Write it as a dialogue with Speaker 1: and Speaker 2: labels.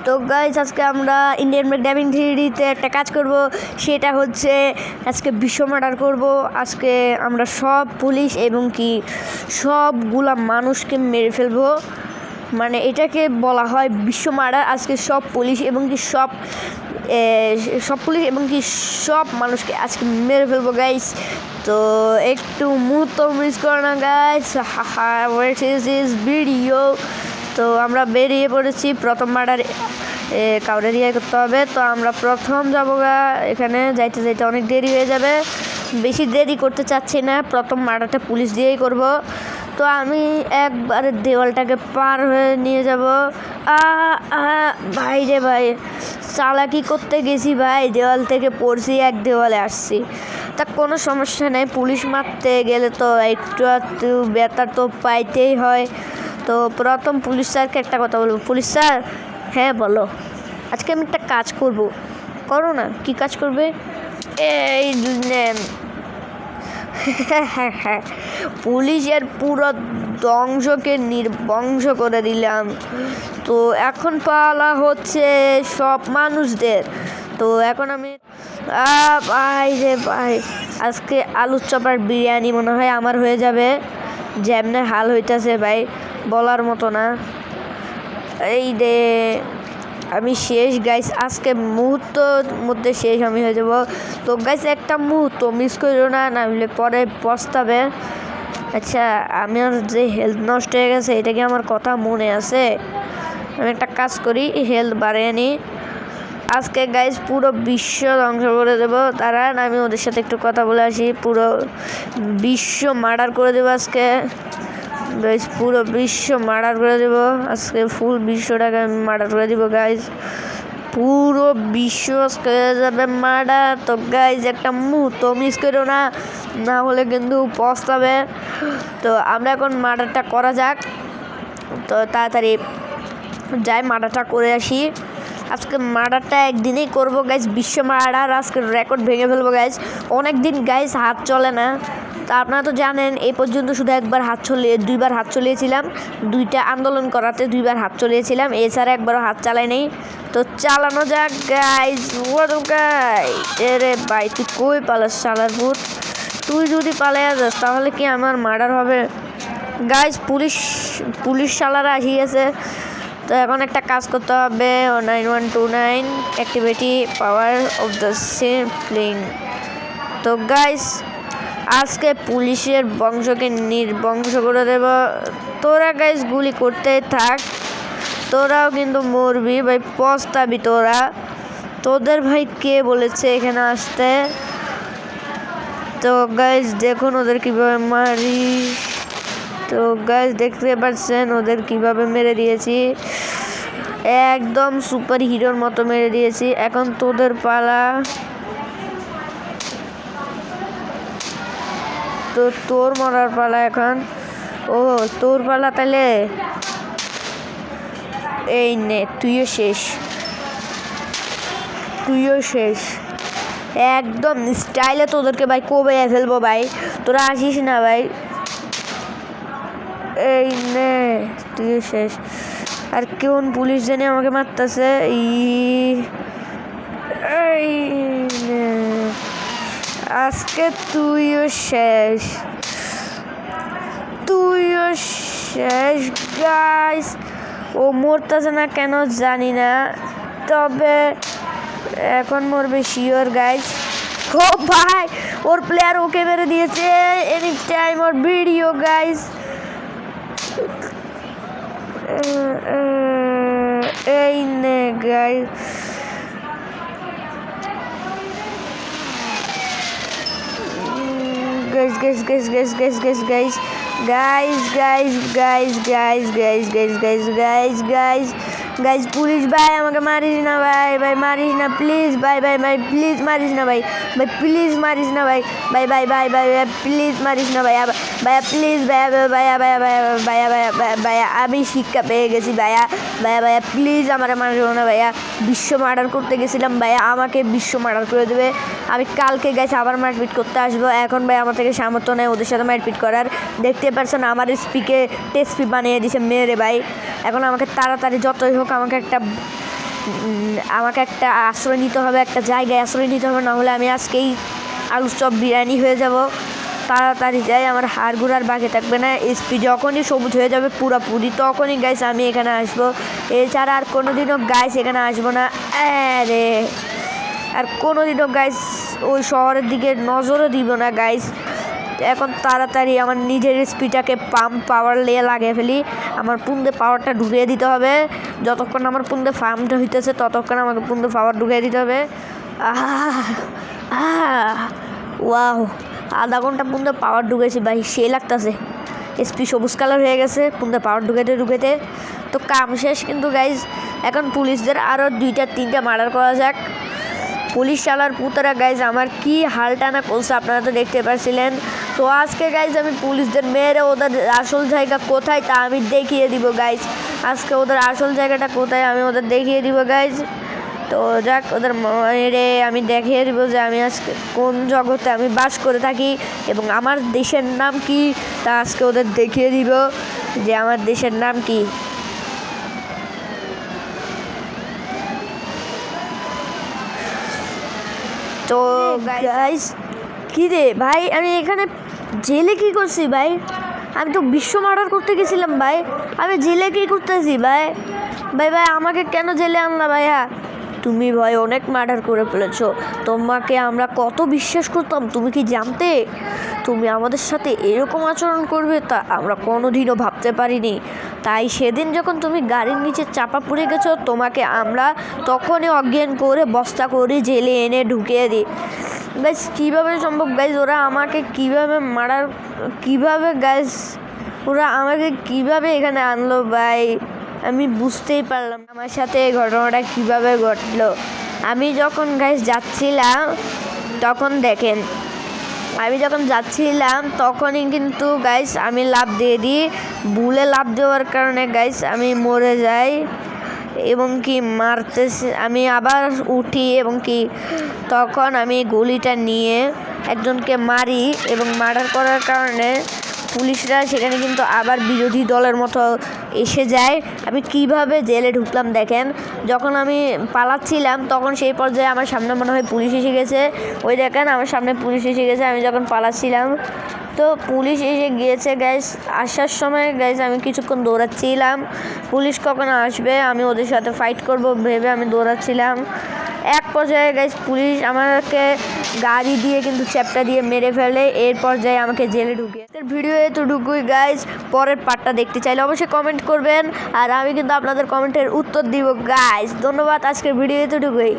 Speaker 1: তো গাইজ আজকে আমরা ইন্ডিয়ান ব্রেকড্যান্সিং 3Dতে একটা কাজ করব, সেটা হচ্ছে আজকে বিশ্ব মার্ডার করব। আজকে আমরা সব পুলিশ এবং কি সবগুলা মানুষকে মেরে ফেলবো, মানে এটাকে বলা হয় বিশ্ব মার্ডার। আজকে সব পুলিশ এবং কি সব পুলিশ এবং কি সব মানুষকে আজকে মেরে ফেলবো গাইজ। তো একটু মুহূর্ত মিস করো না guys, what is this video. তো আমরা বেরিয়ে পড়েছি, প্রথম মার্ডার কাউরে দিয়ে করতে হবে। তো আমরা প্রথম যাবো গা, এখানে যাইতে যাইতে অনেক দেরি হয়ে যাবে, বেশি দেরি করতে চাচ্ছি না, প্রথম মার্ডারটা পুলিশ দিয়েই করব। তো আমি একবারে দেওয়ালটাকে পার হয়ে নিয়ে যাব। ভাই রে ভাই, চালাকি করতে গেছি ভাই, দেওয়াল থেকে পড়ছি, এক দেওয়ালে আসছি। তা কোনো সমস্যা নেই, পুলিশ মারতে গেলে তো একটু ব্যথা তো পাইতেই হয়। তো প্রথম পুলিশ স্যারকে একটা কথা বলবো। পুলিশ স্যার, হ্যাঁ বলো। আজকে আমি একটা কাজ করব, করো না। কি কাজ করবে? এই হ্যাঁ, পুলিশের পুরো ধ্বংসকে নির্বংশ করে দিলাম। তো এখন পালা হচ্ছে সব মানুষদের। তো এখন আমি ভাই রে ভাই, আজকে আলুর চপার বিরিয়ানি মনে হয় আমার হয়ে যাবে, যেমনে হাল হইতেছে ভাই, বলার মতো না। এই রে আমি শেষ গাইস, আজকে মুহূর্তের মধ্যে শেষ আমি হয়ে যাব। তো গাইস একটা মুহূর্ত মিস করো না, না হলে পরে পস্তাবে। আচ্ছা, আমার যে হেলথ নষ্ট হয়ে গেছে, এটা কি আমার কথা মনে আছে? আমি একটা কাজ করি, হেলথ বাড়িয়ে নিই। আজকে গাইস পুরো বিশ্ব ধ্বংস করে দেবো, দাঁড়ান আমি ওদের সাথে একটু কথা বলে আসি। পুরো বিশ্ব মার্ডার করে দেবো আজকে গাইজ, পুরো বিশ্ব মার্ডার করে দেবো আজকে, ফুল বিশ্বটাকে আমি মার্ডার করে দিব গাইজ, পুরো বিশ্ব হয়ে যাবে মার্ডার। তো গাইজ একটা মুহূর্ত মিস করো না, না হলে কিন্তু পস্তাবে। তো আমরা এখন মার্ডারটা করা যাক, তো তাড়াতাড়ি যাই মার্ডারটা করে আসি। আজকে মার্ডারটা একদিনেই করবো গাইজ, বিশ্ব মার্ডার আজকে রেকর্ড ভেঙে ফেলবো গাইজ। অনেক দিন গাইজ হাত চলে না, তা আপনারা তো জানেন এই পর্যন্ত শুধু দুইবার হাত চলিয়েছিলাম, দুইটা আন্দোলন করাতে দুইবার হাত চলিয়েছিলাম, এছাড়া একবারও হাত চালাই নেই। তো চালানো যাক গাইজ। এরে ভাই, তুই কই পালাস শালার ভূত? তুই যদি পালাইয়া যাস তাহলে কি আমার মার্ডার হবে গাইজ? পুলিশ শালারা আসি গেছে। তো এখন একটা কাজ করতে হবে, 9129 অ্যাক্টিভিটি পাওয়ার অফ দ্য সিপ্লিং। তো গাইজ আজকে পুলিশের বংশকে নির্বংশ করে দেব। তোরা গাইজ গুলি করতে থাক, তোরাও কিন্তু মরবি ভাই, পস্তাবি তোরা। তোদের ভাই কে বলেছে এখানে আসতে? তো গাইজ দেখুন ওদের কীভাবে মারি। তো গাইজ দেখতে পাচ্ছেন ওদের কিভাবে মেরে দিয়েছি, একদম সুপার হিরোর মতো মেরে দিয়েছি। এখন তোদের পালা। তো তোর মরার পালা এখন। ও তোর পালা, তাহলে এই নে, তুইও শেষ একদম স্টাইলে তোদেরকে ভাই কবে ফেলবো ভাই, তোরা আসিস না ভাই। এই নে, তুইও শেষ। আর কোন পুলিশ জানি আমাকে মারতেছে, এই নে, আজকে তুইও শেষ গাইস। ও মরতেছে না কেন জানি না, তবে এখন মরবে শিওর গাইস। ও ভাই, ওর প্লেয়ার ওকে মেরে দিয়েছে, এনি টাইম ওর ভিডিও গাইস। এই নে গাইস, গাইজ পুলিশ ভাই আমাকে মারিস না ভাই, মারিস না প্লিজ ভাই, প্লিজ মারিস না ভাই, প্লিজ মারিস না ভাই, প্লিজ মারিস না ভাইয়া, প্লিজ ভাইয়া আমি শিক্ষা পেয়ে গেছি ভাইয়া, প্লিজ আমার মারো না ভাইয়া। বিশ্ব মার্ডার করতে গেছিলাম ভাইয়া, আমাকে বিশ্ব মার্ডার করে দেবে। আমি কালকে গাইছে আবার মারপিট করতে আসবো। এখন ভাই আমার থেকে সামর্থ্য নেই ওদের সাথে মারপিট করার। দেখতে পারছেন আমার স্পিকে টেস্পি বানিয়ে দিছে মেরে ভাই। এখন আমাকে তাড়াতাড়ি যতই হোক আমাকে একটা আমাকে একটা আশ্রয় নিতে হবে, একটা জায়গায় আশ্রয় নিতে হবে, নাহলে আমি আজকেই আলুর চপ বিরিয়ানি হয়ে যাব। তাড়াতাড়ি যাই, আমার হাড় গুড়ার বাকি থাকবে না। এসপি যখনই সবুজ হয়ে যাবে পুরোপুরি, তখনই গাইস আমি এখানে আসবো। এছাড়া আর কোনোদিনও গাইস এখানে আসবো না। আরে আর কোনোদিনও গাইস ওই শহরের দিকে নজরও দিব না গাইস। এখন তাড়াতাড়ি আমার নিজের স্পিডটাকে পাম্প পাওয়ার লাগিয়ে ফেলি। আমার পুন্দে পাওয়ারটা ঢুকিয়ে দিতে হবে। যতক্ষণ আমার পুন্দে ফার্মটা হইতেছে ততক্ষণ আমাকে পুন্দে পাওয়ার ঢুকিয়ে দিতে হবে। ওয়াও, আধা ঘন্টা পুন্দে পাওয়ার ঢুকেছি ভাই, সে লাগতেছে। এসপি সবুজ কালার হয়ে গেছে পুন্দে পাওয়ার ঢুকেতে তো কাম শেষ। কিন্তু গাইজ এখন পুলিশদের আরও 2-3টা মার্ডার করা যাক। পুলিশ চালার পুতরা গাইজ আমার কি হালটানা করছে আপনারা তো দেখতে পাচ্ছিলেন। তো আজকে গাইজ আমি পুলিশদের মেরে ওদের আসল জায়গা কোথায় তা আমি দেখিয়ে দিব গাইজ। আজকে ওদের আসল জায়গাটা কোথায় আমি ওদের দেখিয়ে দিব গাইজ। তো যাক, ওদের মেরে আমি দেখিয়ে দিব যে আমি আজকে কোন জগতে আমি বাস করে থাকি এবং আমার দেশের নাম কি, তা আজকে ওদের দেখিয়ে দিব যে আমার দেশের নাম কি। তো গাইস কী রে ভাই, আমি এখানে জেলে কি করছি ভাই? আমি তো বিশ্ব মার্ডার করতে গেছিলাম ভাই, আমি জেলে কি করতেছি ভাই? ভাই ভাই আমাকে কেন জেলে আনলা ভাইয়া? তুমি ভাই অনেক মার্ডার করে ফেলেছো, তোমাকে আমরা কত বিশ্বাস করতাম, তুমি কি জানতে তুমি আমাদের সাথে এরকম আচরণ করবে? তা আমরা কোনোদিনও ভাবতে পারিনি। তাই সেদিন যখন তুমি গাড়ির নিচে চাপা পড়ে গেছো, তোমাকে আমরা তখনই অজ্ঞান করে বস্তা করে জেলে এনে ঢুকিয়ে দিই। গাইস কীভাবে সম্ভব গাইস? ওরা আমাকে কীভাবে মারার, কীভাবে গাইস ওরা আমাকে কীভাবে এখানে আনলো ভাই? আমি বুঝতেই পারলাম আমার সাথে এই ঘটনাটা কীভাবে ঘটলো। আমি যখন গাইস যাচ্ছিলাম তখন দেখেন, আমি যখন যাচ্ছিলাম তখনই কিন্তু গাইস আমি লাফ দিয়ে দিই। ভুলে লাফ দেওয়ার কারণে গাইস আমি মরে যাই এবং কি মারতেছি, আমি আবার উঠি এবং কি তখন আমি গুলিটা নিয়ে একজনকে মারি এবং মার্ডার করার কারণে পুলিশরা সেখানে কিন্তু আবার বিরোধী দলের মতো এসে যায়। আমি কিভাবে জেলে ঢুকলাম দেখেন, যখন আমি পালাচ্ছিলাম তখন সেই পর্যায়ে আমার সামনে মনে হয় পুলিশ এসে গেছে। ওই দেখেন আমার সামনে পুলিশ এসে গেছে আমি যখন পালাচ্ছিলাম। তো পুলিশ এসে গিয়েছে গাইস। আসার সময় গাইস আমি কিছুক্ষণ দৌড়াচ্ছিলাম, পুলিশ কখন আসবে আমি ওদের সাথে ফাইট করব ভেবে আমি দৌড়াচ্ছিলাম। এক পর্যায়ে গাইস পুলিশ আমাকে গাড়ি দিয়ে কিন্তু চ্যাপটা দিয়ে মেরে ফেলে। এর পর্যায়ে আমাকে জেলে ঢুকিয়ে। ভিডিও এতটুকুই গাইস, পরের পার্টটা দেখতে চাইলে অবশ্যই কমেন্ট করবেন আর আমি কিন্তু আপনাদের কমেন্টের উত্তর দিব গাইস। ধন্যবাদ, আজকের ভিডিও এতটুকুই।